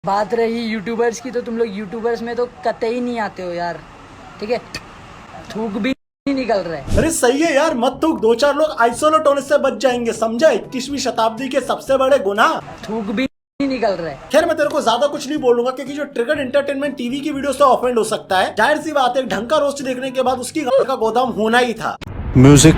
बात रही यूट्यूबर्स की, तो तुम लोग यूट्यूबर्स में तो कतई नहीं आते हो यार, ठीक है। थूक भी नहीं निकल रहा है। अरे सही है यार, मत थूक, दो चार लोग आइसोलेट होने से बच जाएंगे, समझा। 21वीं शताब्दी के सबसे बड़े गुनाह थूक भी नहीं निकल रहा है। खैर मैं तेरे को ज्यादा कुछ नहीं बोलूंगा, क्योंकि जो ट्रिगर एंटरटेनमेंट टीवी की वीडियो से ऑफेंड हो सकता है। जाहिर सी बात है, ढंग का रोस्ट देखने के बाद उसकी गाल का गोदाम होना ही था। म्यूजिक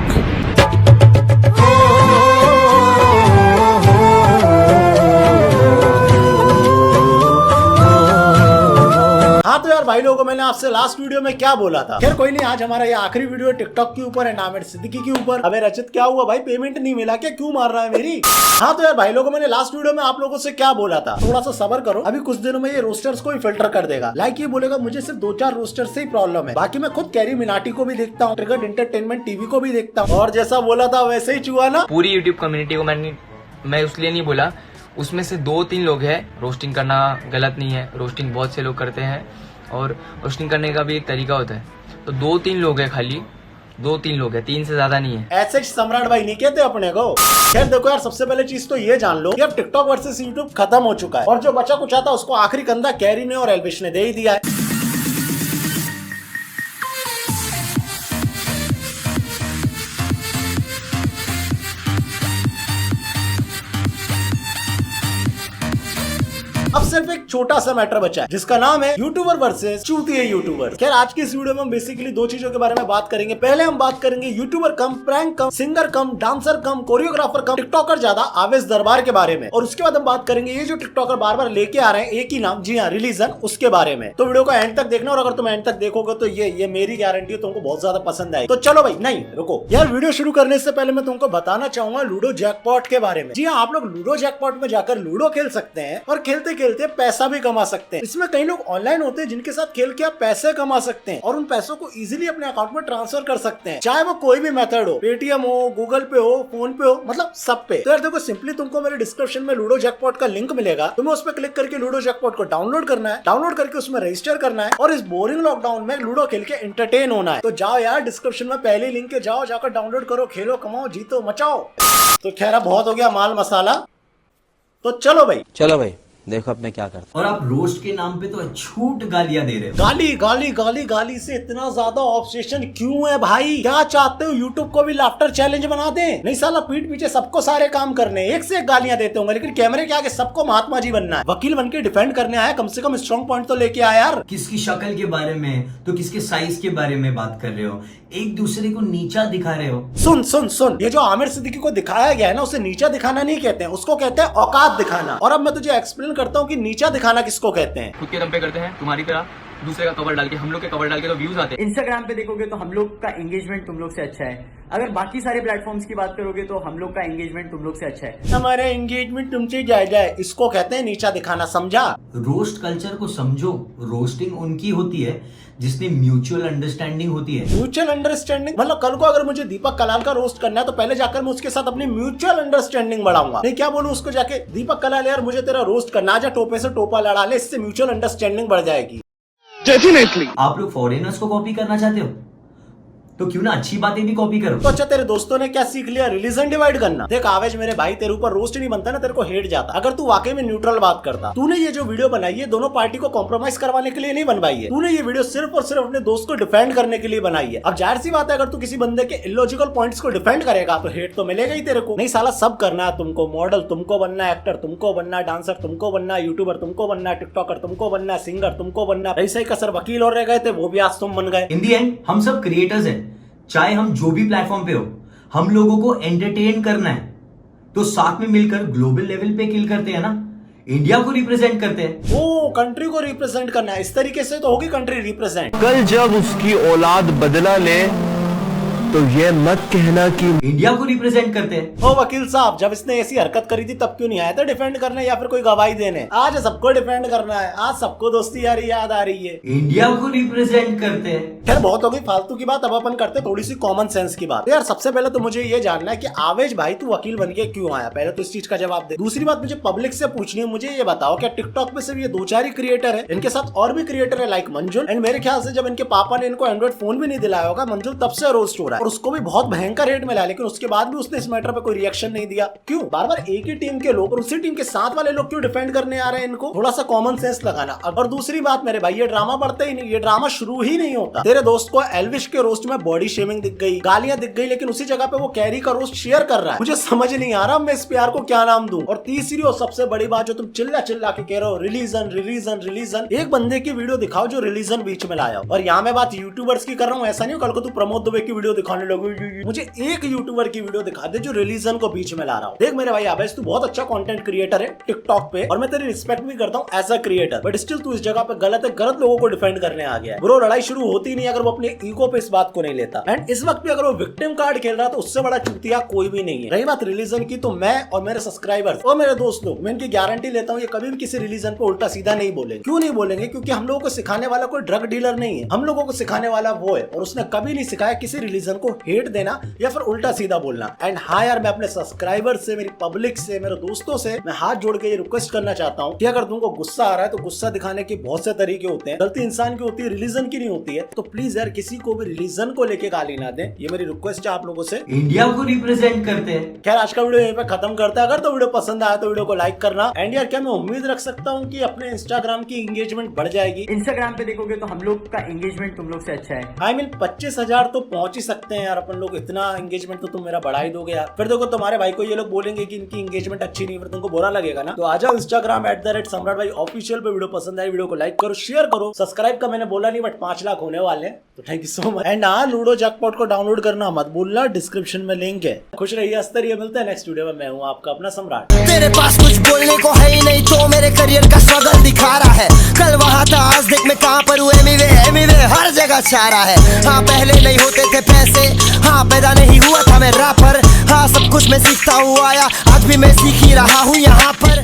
हाँ तो यार भाई लोगों, मैंने आपसे लास्ट वीडियो में क्या बोला था। खैर कोई नहीं, आज हमारा ये आखिरी वीडियो टिकटॉक के ऊपर है, आमिर सिद्दीकी के ऊपर। अबे रचित क्या हुआ भाई, पेमेंट नहीं मिला क्या, क्यों मार रहा है मेरी। हाँ तो यार भाई लोगों, मैंने लास्ट वीडियो में आप लोगों से क्या बोला था, थोड़ा सा सब्र करो, अभी कुछ दिनों में ये रोस्टर्स को ही फिल्टर कर देगा। लाइक ये बोलेगा मुझे सिर्फ 2-4 रोस्टर्स से ही प्रॉब्लम है, बाकी मैं खुद कैरी मिनाटी को भी देखता हूँ, ट्रिगर एंटरटेनमेंट टीवी को भी देखता हूँ, और जैसा बोला था वैसे ही चुआ ना। पूरी यूट्यूब कम्युनिटी को मैं इसलिए नहीं बोला, उसमें से 2-3 लोग हैं। रोस्टिंग करना गलत नहीं है, रोस्टिंग बहुत से लोग करते हैं, और रोस्टिंग करने का भी एक तरीका होता है। तो 2-3 लोग हैं, खाली 2-3 लोग हैं, 3 से ज्यादा नहीं है। ऐसे सम्राट भाई नहीं कहते अपने को। खैर देखो यार, सबसे पहले चीज तो ये जान लो कि अब टिकटॉक वर्सेस यूट्यूब खत्म हो चुका है, और जो बचा कुछ आता उसको आखिरी कंधा कैरी ने और एल्विश ने दे ही दिया है। अब सिर्फ एक छोटा सा मैटर बचा है, जिसका नाम है यूट्यूबर वर्सेस चूतिए यूट्यूबर। खैर आज की इस वीडियो में हम बेसिकली 2 चीजों के बारे में बात करेंगे। पहले हम बात करेंगे यूट्यूबर कम, प्रैंक कम, सिंगर कम, डांसर कम, कोरियोग्राफर कम, टिकटॉकर ज्यादा, आवेश दरबार के बारे में। और उसके बाद हम बात करेंगे ये जो टिकटॉकर बार बार लेके आ रहे हैं एक ही नाम, जी हाँ रिलीजन, उसके बारे में। तो वीडियो को एंड तक देखना, और अगर तुम एंड तक देखोगे तो ये मेरी गारंटी है तुमको बहुत ज्यादा पसंद आएगी। तो चलो भाई, नहीं रुको यार, वीडियो शुरू करने से पहले मैं तुमको बताना चाहूंगा लूडो जैकपॉट के बारे में। जी हाँ, आप लोग लूडो जैकपॉट में जाकर लूडो खेल सकते हैं, और खेलते खेलते पैसा भी कमा सकते हैं। इसमें कई लोग ऑनलाइन होते हैं जिनके साथ खेल के आप पैसे कमा सकते हैं, और उन पैसों को इजीली अपने अकाउंट में ट्रांसफर कर सकते हैं, चाहे वो कोई भी मेथड हो, पेटीएम हो, गूगल पे हो, फोन पे हो, मतलब सब पे। तो यार देखो, सिंपली तुमको मेरे डिस्क्रिप्शन में लूडो जैकपॉट का लिंक मिलेगा, तुम्हें उस पर क्लिक करके लूडो जैकपॉट को डाउनलोड करना है, डाउनलोड करके उसमें रजिस्टर करना है, और इस बोरिंग लॉकडाउन में लूडो खेल के एंटरटेन होना है। तो जाओ यार, डिस्क्रिप्शन में पहले लिंक के जाओ, जाकर डाउनलोड करो, खेलो, कमाओ, जीतो, मचाओ। तो खैर बहुत हो गया माल मसाला, तो चलो भाई देखो अब मैं क्या करता। और आप रोस्ट के नाम पे तो छूट गालियां दे रहे हो। गाली गाली गाली गाली से इतना ज्यादा ऑब्सेशन क्यों है भाई? क्या चाहते हो, यूट्यूब को भी लाफ्टर चैलेंज बना दे? नहीं साला, पीठ पीछे सबको सारे काम करने, एक से एक गालियां देते होंगे, लेकिन कैमरे के आगे सबको महात्मा जी बनना है, वकील बन के डिफेंड करने आया, कम से कम स्ट्रॉन्ग पॉइंट तो लेके आया यार। किसकी शक्ल के बारे में तो किसके साइज के बारे में बात कर रहे हो, एक दूसरे को नीचा दिखा रहे हो। सुन सुन सुन, ये जो आमिर सिद्दीकी को दिखाया गया है ना, उसे नीचा दिखाना नहीं कहते हैं, उसको कहते हैं औकात दिखाना। और अब मैं तुझे एक्सप्लेन करता हूँ कि नीचा दिखाना किसको कहते हैं। खुद के दम पे करते हैं, तुम्हारी तरह दूसरे का कवर डाल के, हम लोग के कवर डाल के तो व्यूज आते हैं। इंस्टाग्राम पे देखोगे तो हम लोग का एंगेजमेंट तुम लोग से अच्छा है, अगर बाकी सारे प्लेटफॉर्म्स की बात करोगे तो हम लोग का एंगेजमेंट तुम लोग से अच्छा है। हमारा एंगेजमेंट तुमसे ज्यादा है, इसको कहते हैं नीचा दिखाना, समझा? रोस्ट कल्चर को समझो, रोस्टिंग उनकी होती है जिसमें म्यूचुअल अंडरस्टैंडिंग होती है। म्यूचुअल अंडरस्टैंडिंग मतलब कल को अगर मुझे दीपक कलाल का रोस्ट करना है, तो पहले जाकर मैं उसके साथ अपनी म्यूचुअल अंडरस्टैंडिंग बढ़ाऊंगा। नहीं क्या बोलूं उसको जाके, दीपक कलाल यार मुझे तेरा रोस्ट करना, आजा टोपे से टोपा लड़ा ले, इससे म्यूचुअल अंडरस्टैंडिंग बढ़ जाएगी। डेफिनेटली। आप लोग फॉरेनर्स को कॉपी करना चाहते हो तो क्यों ना अच्छी बातें भी कॉपी करो। तो अच्छा, तेरे दोस्तों ने क्या सीख लिया, रिलीजन डिवाइड करना? देख आवेश मेरे भाई, तेरे ऊपर रोस्ट नहीं बनता ना, तेरे को हेट जाता। अगर तू वाकई में न्यूट्रल बात करता, तूने ये जो वीडियो बनाई है दोनों पार्टी को कॉम्प्रोमाइज करवाने के लिए नहीं बनवाई है, तूने ये वीडियो सिर्फ और सिर्फ अपने दोस्त को डिफेंड करने के लिए बनाई है। अब जाहिर सी बात है, अगर तू किसी बंदे के इलॉजिकल पॉइंट्स को डिफेंड करेगा तो हेट तो मिलेगा ही तेरे को। नहीं साला, सब करना है तुमको, मॉडल तुमको बनना है, एक्टर तुमको बनना है, डांसर तुमको बनना है, यूट्यूबर तुमको बनना है, टिकटॉकर तुमको बनना है, सिंगर तुमको बनना है। ऐसे ही कसर वकील और रह गए थे, वो भी आज तुम बन गए। इन दी एंड हम सब क्रिएटर्स हैं, चाहे हम जो भी प्लेटफॉर्म पे हो, हम लोगों को एंटरटेन करना है, तो साथ में मिलकर ग्लोबल लेवल पे किल करते हैं ना, इंडिया को रिप्रेजेंट करते हैं। ओ, कंट्री को रिप्रेजेंट करना है, इस तरीके से तो होगी कंट्री रिप्रेजेंट। कल जब उसकी औलाद बदला ले तो ये मत कहना कि इंडिया को रिप्रेजेंट करते हैं। ओ वकील साहब, जब इसने ऐसी हरकत करी थी तब क्यों नहीं आया था डिफेंड करने या फिर कोई गवाही देने? आज सबको डिफेंड करना है, आज सबको दोस्ती यारी याद आ रही है। इंडिया को रिप्रेजेंट करते हैं। खैर बहुत हो गई फालतू की बात, अब अपन करते थोड़ी सी कॉमन सेंस की बात। यार सबसे पहले तो मुझे ये जानना है कि आवेश भाई तू वकील बन के क्यों आया, पहले तो इस चीज का जवाब दे। दूसरी बात मुझे पब्लिक से पूछनी है, मुझे ये बताओ क्या टिकटॉक पे सिर्फ ये 2-4 ही क्रिएटर है? इनके साथ और भी क्रिएटर है लाइक मंजुल, एंड मेरे ख्याल से जब इनके पापा ने इनको एंड्रॉइड फोन भी नहीं दिलाया होगा, मंजुल तब से रोस्ट हो रहा है। और उसको भी बहुत भयंकर हेट मिला, लेकिन उसके बाद भी उसने इस मैटर पे कोई रिएक्शन नहीं दिया। क्यों? बार बार एक ही टीम के लोग और उसी टीम के साथ वाले लोग क्यों डिफेंड करने आ रहे हैं? इनको थोड़ा सा कॉमन सेंस लगाना। और दूसरी बात मेरे भाई, ये ड्रामा बढ़ता ही नहीं, ये ड्रामा शुरू ही नहीं होता। तेरे दोस्त को एल्विश के रोस्ट में बॉडी शेमिंग दिख गई, गालियां दिख गई, लेकिन उसी जगह पे वो कैरी का रोस्ट शेयर कर रहा है। मुझे समझ नहीं आ रहा मैं इस प्यार को क्या नाम दूं। और तीसरी और सबसे बड़ी बात जो तुम चिल्ला चिल्ला के कह रहे हो, रिलीजन रिलीजन रिलीजन, एक बंदे की वीडियो दिखाओ जो रिलीजन बीच में लाया। और यहाँ मैं बात यूट्यूबर्स की कर रहा हूँ, ऐसा नहीं कल को तू प्रमोद दुबे की वीडियो दिखाने लगो। मुझे एक यूट्यूबर की वीडियो दिखा दे जो रिलीजन को बीच में ला रहा हो। देख मेरे भाई आवेश, तू बहुत अच्छा कंटेंट क्रिएटर है टिकटॉक पे, और मैं तेरी रिस्पेक्ट भी करता हूँ as a creator, but still तू इस जगह पे गलत है, गलत लोगों को डिफेंड करने आ गया है। ब्रो लड़ाई शुरू होती नहीं अगर वो अपने ईगो पे इस बात को नहीं लेता। एंड इस वक्त भी अगर वो विक्टिम कार्ड खेल रहा तो उससे बड़ा चूतिया कोई भी नहीं है। रही बात रिलीजन की, तो मैं और मेरे सब्सक्राइबर्स और मेरे दोस्त लोग, मैं इनकी गारंटी लेता हूँ ये कभी भी किसी रिलीजन पे उल्टा सीधा नहीं बोलेंगे। क्यों नहीं बोलेंगे? क्योंकि हम लोगों को सिखाने वाला कोई ड्रग डीलर नहीं है, हम लोगों को सिखाने वाला वो है, और उसने कभी नहीं सिखाया किसी रिलीजन को हेट देना या फिर उल्टा सीधा बोलना। एंड हाँ यार, मैं अपने सब्सक्राइबर से, मेरी पब्लिक से, मेरे दोस्तों से मैं हाथ जोड़ के ये रिक्वेस्ट करना चाहता हूँ कि अगर तुमको गुस्सा आ रहा है तो गुस्सा दिखाने के बहुत से तरीके होते हैं। गलती इंसान की होती है, रिलीजन की नहीं होती है। तो प्लीज यार किसी को भी रिलीजन को लेके गाली ना दें, ये मेरी रिक्वेस्ट है आप लोगों से। इंडिया को रिप्रेजेंट करते हैं। खैर आज का वीडियो यहीं पे खत्म करता है। अगर तो वीडियो पसंद आया तो वीडियो को लाइक करना। एंड यार क्या मैं उम्मीद रख सकता हूँ कि अपने इंस्टाग्राम की एंगेजमेंट बढ़ जाएगी? इंस्टाग्राम पे देखोगे तो हम लोग का एंगेजमेंट तुम लोग से अच्छा है। आई मीन 25,000 तो पहुंच ही सकते हैं यार अपन लोग। इतना एंगेजमेंट तो तुम मेरा बढ़ा ही दोगे यार। फिर देखो तुम्हारे भाई को ये लोग बोलेंगे कि इनकी एंगेजमेंट अच्छी नहीं, फिर तुमको बुरा लगेगा ना। तो आ जाओ इंस्टाग्राम @सम्राट भाई ऑफिशियल पे। वीडियो पसंद आई वीडियो को लाइक करो, शेयर करो, सब्सक्राइब का मैंने बोला नहीं, बट 5 लाख होने वाले हैं, तो thank you so much. And हाँ, लूडो जैकपॉट को डाउनलोड करना मत भूलना, डिस्क्रिप्शन में लिंक है। खुश रहिए, हंसते रहिए, मिलते हैं नेक्स्ट वीडियो में। मैं हूँ आपका अपना सम्राट। तेरे पास कुछ बोलने को है ही नहीं तो मेरे करियर का स्ट्रगल दिखा रहा है। कल वहाँ था, आज देख मैं कहाँ पर हूँ। एमिवे हर जगह छा रहा है। हाँ पहले नहीं होते थे पैसे, हाँ पैदा नहीं हुआ था मैं रैपर। हाँ सब कुछ मैं सीखता हूँ आया, आज भी मैं सीख ही रहा हूँ यहाँ पर।